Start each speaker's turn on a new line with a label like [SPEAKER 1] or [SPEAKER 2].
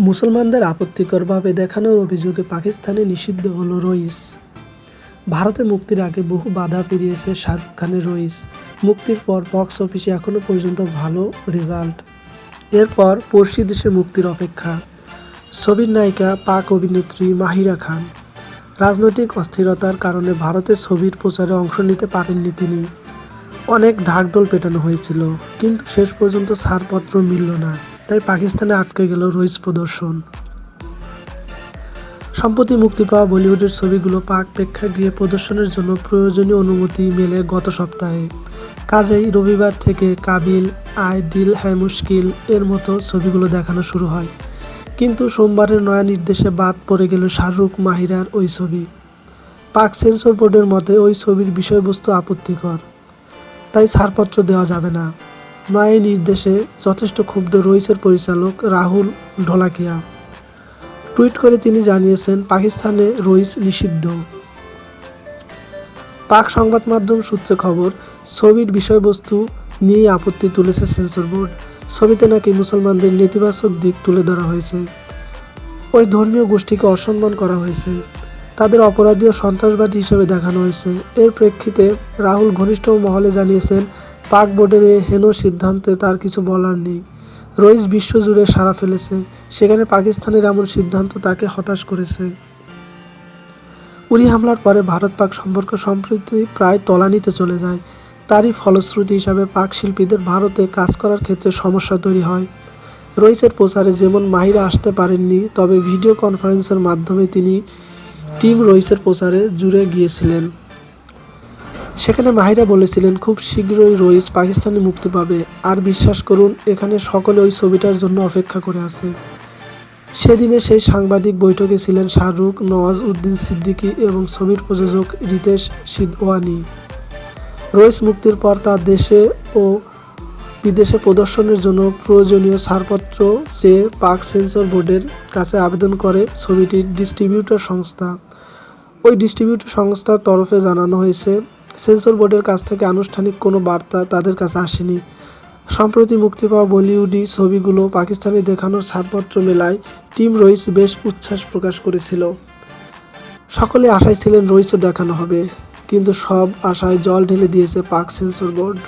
[SPEAKER 1] মুসলমানদের আপত্তিকরভাবে দেখানোর অভিযোগে পাকিস্তানে নিষিদ্ধ হলো রইস। ভারতে মুক্তির আগে বহু বাধা পেরিয়েছে শাহরুখ খানের রইস। মুক্তির পর বক্স অফিসে এখনও পর্যন্ত ভালো রেজাল্ট। এরপর পড়শি দেশে মুক্তির অপেক্ষা। ছবির নায়িকা পাক অভিনেত্রী মাহিরা খান। রাজনৈতিক অস্থিরতার কারণে ভারতের ছবির প্রচারে অংশ নিতে পারেননি তিনি। অনেক ঢাকঢোল পেটানো হয়েছিল, কিন্তু শেষ পর্যন্ত ছাড়পত্র মিলল না, তাই পাকিস্তানে আটকে গেল রইস প্রদর্শন। সম্প্রতি মুক্তি পাওয়া বলিউডের ছবিগুলো পাক প্রেক্ষাগৃহে প্রদর্শনের জন্য প্রয়োজনীয় অনুমতি মেলে গত সপ্তাহে। কাজেই রবিবার থেকে কাবিল, আয় দিল হ্যায় মুশকিল এর মতো ছবিগুলো দেখানো শুরু হয়। কিন্তু সোমবারের নয়া নির্দেশে বাদ পড়ে গেল শাহরুখ মাহিরার ওই ছবি। পাক সেন্সর বোর্ডের মতে ওই ছবির বিষয়বস্তু আপত্তিকর, তাই ছাড়পত্র দেওয়া যাবে না। নয়া নির্দেশে যথেষ্ট ক্ষুব্ধ রইসের পরিচালক রাহুল ঢোলাকিয়া। টুইট করে তিনি জানিয়েছেন, পাকিস্তানে রইস নিষিদ্ধ। পাক সংবাদ মাধ্যম সূত্রে খবর, ছবির বিষয়বস্তু নিয়েই আপত্তি তুলেছে সেন্সর বোর্ড। ছবিতে নাকি মুসলমানদের নেতিবাচক দিক তুলে ধরা হয়েছে। ওই ধর্মীয় গোষ্ঠীকে অসম্মান করা হয়েছে, তাদের অপরাধী ও সন্ত্রাসবাদী হিসেবে দেখানো হয়েছে। এর প্রেক্ষিতে রাহুল ঘনিষ্ঠ মহলে জানিয়েছেন, পাক বোর্ডের এই হেন সিদ্ধান্তে তার কিছু বলার নেই। রইস বিশ্বজুড়ে সাড়া ফেলেছে, সেখানে পাকিস্তানের এমন সিদ্ধান্ত তাকে হতাশ করেছে। উরি হামলার পরে ভারত পাক সম্পর্ক সম্প্রতি প্রায় তলানিতে চলে যায়। তারই ফলশ্রুতি হিসাবে পাক শিল্পীদের ভারতে কাজ করার ক্ষেত্রে সমস্যা তৈরি হয়। রইসের প্রচারে যেমন মাহিরা আসতে পারেননি, তবে ভিডিও কনফারেন্সের মাধ্যমে তিনি টিম রইসের প্রচারে জুড়ে গিয়েছিলেন। সেখানে মাহিরা বলেছিলেন, খুব শীঘ্রই রইস পাকিস্তানে মুক্তি পাবে, আর বিশ্বাস করুন এখানে সকলে ওই ছবিটার জন্য অপেক্ষা করে আছে। সেদিনে সেই সাংবাদিক বৈঠকে ছিলেন শাহরুখ, নওয়াজ উদ্দিন সিদ্দিকী এবং ছবির প্রযোজক রিতেশ সিধওয়ানি। রইস মুক্তির পর তার দেশে ও বিদেশে প্রদর্শনের জন্য প্রয়োজনীয় ছাড়পত্র চেয়ে পাক সেন্সর বোর্ডের কাছে আবেদন করে ছবিটির ডিস্ট্রিবিউটর সংস্থা। ওই ডিস্ট্রিবিউটর সংস্থার তরফে জানানো হয়েছে, সেন্সর বোর্ডের কাছ থেকে আনুষ্ঠানিক কোনো বার্তা তাদের কাছে আসেনি। সম্প্রতি মুক্তি পাওয়া বলিউডি ছবিগুলো পাকিস্তানে দেখানোর ছাড়পত্র মেলায় টিম রইস বেশ উচ্ছ্বাস প্রকাশ করেছিল। সকলে আশায় ছিলেন রইসও দেখানো হবে, কিন্তু সব আশায় জল ঢেলে দিয়েছে পাক সেন্সর বোর্ড।